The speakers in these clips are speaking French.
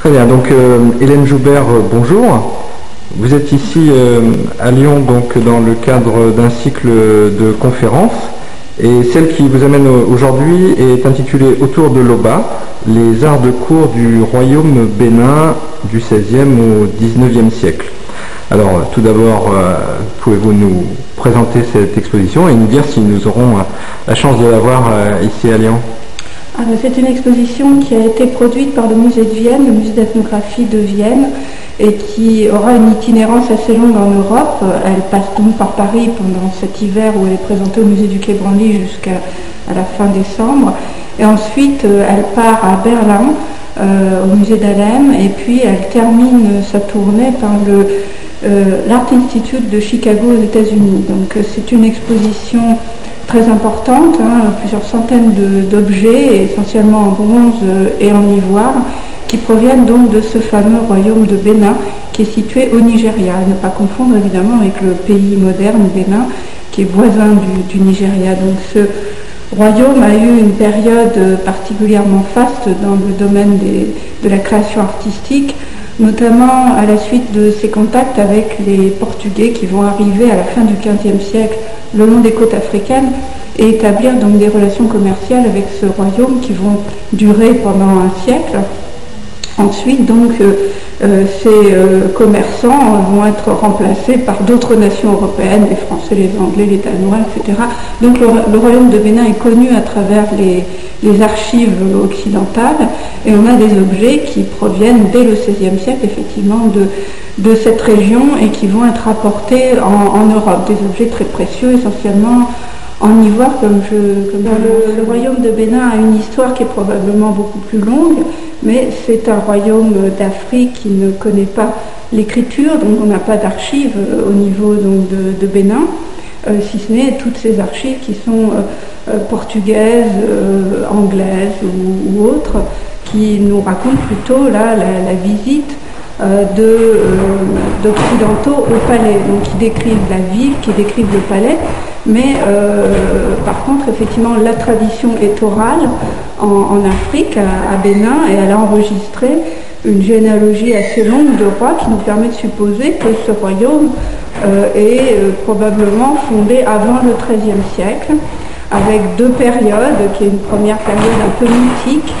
Très bien, donc Hélène Joubert, bonjour. Vous êtes ici à Lyon donc dans le cadre d'un cycle de conférences et celle qui vous amène aujourd'hui est intitulée Autour de l'Oba, les arts de cour du royaume bénin du XVIe au XIXe siècle. Alors tout d'abord, pouvez-vous nous présenter cette exposition et nous dire si nous aurons la chance de la voir ici à Lyon? C'est une exposition qui a été produite par le musée de Vienne, le musée d'ethnographie de Vienne, et qui aura une itinérance assez longue en Europe. Elle passe donc par Paris pendant cet hiver où elle est présentée au musée du Quai Branly jusqu'à la fin décembre. Et ensuite, elle part à Berlin, au musée d'Alem, et puis elle termine sa tournée par l'Art Institute de Chicago aux États-Unis. Donc c'est une exposition très importante, plusieurs centaines d'objets, essentiellement en bronze et en ivoire, qui proviennent donc de ce fameux royaume de Bénin qui est situé au Nigeria. Ne pas confondre évidemment avec le pays moderne Bénin qui est voisin du Nigeria. Donc ce royaume a eu une période particulièrement faste dans le domaine de la création artistique, notamment à la suite de ses contacts avec les Portugais qui vont arriver à la fin du XVe siècle le long des côtes africaines et établir donc des relations commerciales avec ce royaume qui vont durer pendant un siècle. Ensuite, donc, ces commerçants vont être remplacés par d'autres nations européennes, les Français, les Anglais, les Danois, etc. Donc le royaume de Bénin est connu à travers les archives occidentales et on a des objets qui proviennent dès le XVIe siècle, effectivement, de cette région et qui vont être apportés en Europe. Des objets très précieux, essentiellement en ivoire, le royaume de Bénin a une histoire qui est probablement beaucoup plus longue, mais c'est un royaume d'Afrique qui ne connaît pas l'écriture, donc on n'a pas d'archives au niveau donc, de Bénin, si ce n'est toutes ces archives qui sont portugaises, anglaises ou autres, qui nous racontent plutôt là, la visite d'occidentaux au palais, donc qui décrivent la ville, qui décrivent le palais, mais par contre, effectivement, la tradition est orale en Afrique, à Bénin, et elle a enregistré une généalogie assez longue de rois qui nous permet de supposer que ce royaume est probablement fondé avant le XIIIe siècle, avec deux périodes, qui est une première période un peu mythique,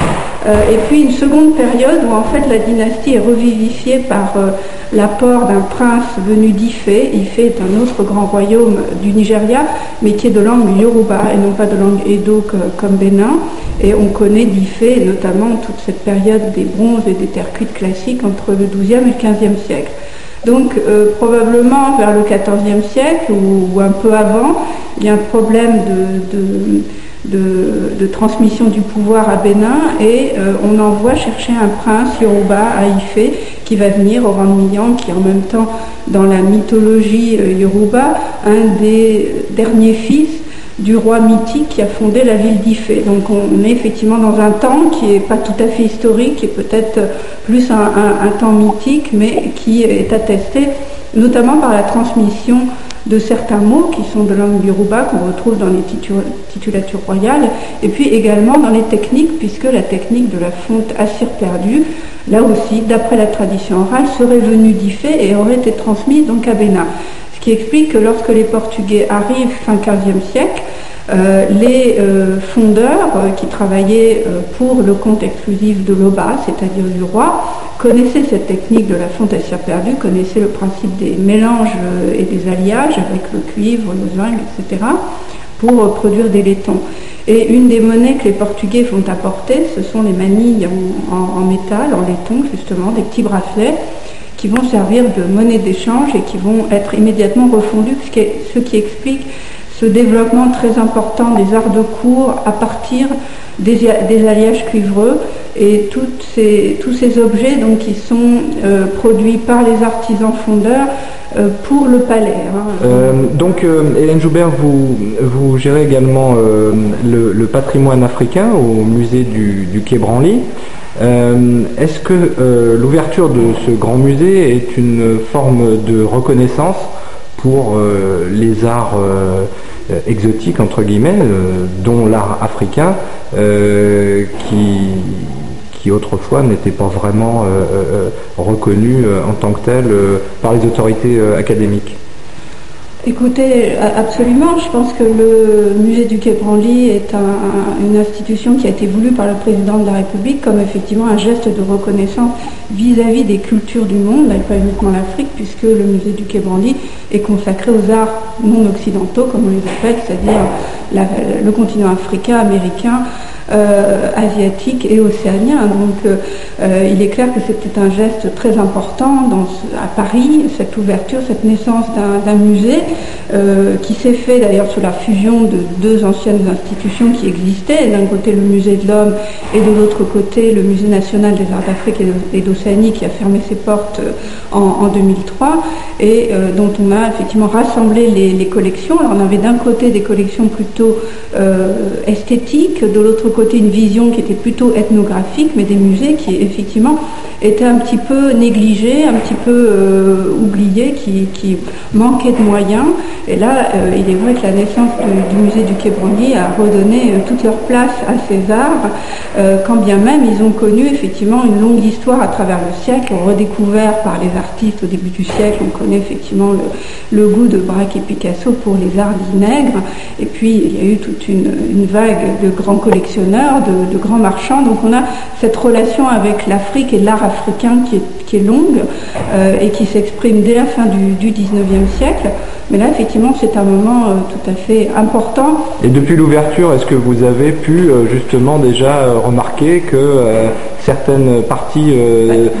et puis une seconde période où en fait la dynastie est revivifiée par l'apport d'un prince venu d'Ifé. Ifé est un autre grand royaume du Nigeria, mais qui est de langue Yoruba et non pas de langue Edo comme Bénin. Et on connaît d'Ifé notamment toute cette période des bronzes et des terres cuites classiques entre le XIIe et le XVe siècle. Donc probablement vers le XIVe siècle ou un peu avant, il y a un problème de transmission du pouvoir à Bénin et on envoie chercher un prince Yoruba à Ifé qui va venir au rang de Miyan, qui est en même temps dans la mythologie Yoruba un des derniers fils du roi mythique qui a fondé la ville d'Ifé. Donc on est effectivement dans un temps qui n'est pas tout à fait historique, qui est peut-être plus un temps mythique, mais qui est attesté notamment par la transmission de certains mots qui sont de langue yoruba qu'on retrouve dans les titulatures royales et puis également dans les techniques, puisque la technique de la fonte à cire perdue, là aussi, d'après la tradition orale, serait venue d'Ifé et aurait été transmise donc à Bénin. Ce qui explique que lorsque les Portugais arrivent fin XVe siècle, les fondeurs qui travaillaient pour le compte exclusif de l'Oba, c'est-à-dire du roi, connaissaient cette technique de la fonte à cire perdue, connaissaient le principe des mélanges et des alliages avec le cuivre, le zinc, etc., pour produire des laitons. Et une des monnaies que les Portugais vont apporter, ce sont les manilles en métal, en laiton, justement, des petits bracelets, qui vont servir de monnaie d'échange et qui vont être immédiatement refondus, ce qui explique ce développement très important des arts de cour à partir des alliages cuivreux et tous ces objets donc, qui sont produits par les artisans fondeurs pour le palais. Donc Hélène Joubert, vous gérez également le patrimoine africain au musée du Quai Branly. Est-ce que l'ouverture de ce grand musée est une forme de reconnaissance pour les arts exotiques, entre guillemets, dont l'art africain, qui qui autrefois n'était pas vraiment reconnu en tant que tel par les autorités académiques. Écoutez, absolument. Je pense que le musée du Quai Branly est une institution qui a été voulue par le président de la République comme effectivement un geste de reconnaissance vis-à-vis des cultures du monde, et pas uniquement l'Afrique, puisque le musée du Quai Branly est consacré aux arts non occidentaux, comme on les appelle, c'est-à-dire le continent africain, américain, asiatique et océanien. Donc il est clair que c'était un geste très important à Paris, cette ouverture, cette naissance d'un musée qui s'est fait d'ailleurs sous la fusion de deux anciennes institutions qui existaient, d'un côté le musée de l'Homme et de l'autre côté le musée national des arts d'Afrique et d'Océanie qui a fermé ses portes en 2003 et dont on a effectivement rassemblé les collections. Alors on avait d'un côté des collections plutôt esthétiques, de l'autre côté une vision qui était plutôt ethnographique, mais des musées qui effectivement étaient un petit peu négligés, un petit peu oubliés, qui manquaient de moyens. Et là, il est vrai que la naissance du musée du Quai Branly a redonné toute leur place à ces arts, quand bien même ils ont connu effectivement une longue histoire à travers le siècle, redécouvert par les artistes au début du siècle. On connaît effectivement le goût de Braque et Picasso pour les arts dits nègres. Et puis il y a eu toute une vague de grands collectionneurs, de grands marchands. Donc on a cette relation avec l'Afrique et l'art africain qui est longue et qui s'exprime dès la fin du 19e siècle. Mais là, effectivement, c'est un moment tout à fait important. Et depuis l'ouverture, est-ce que vous avez pu justement déjà remarquer que certaines parties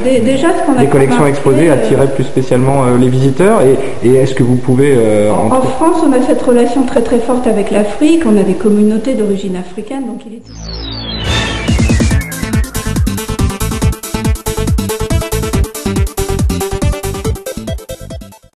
des collections exposées attiraient plus spécialement les visiteurs et est-ce que vous pouvez... En France, on a cette relation très très forte avec l'Afrique, on a des communautés d'origine africaine, donc il est...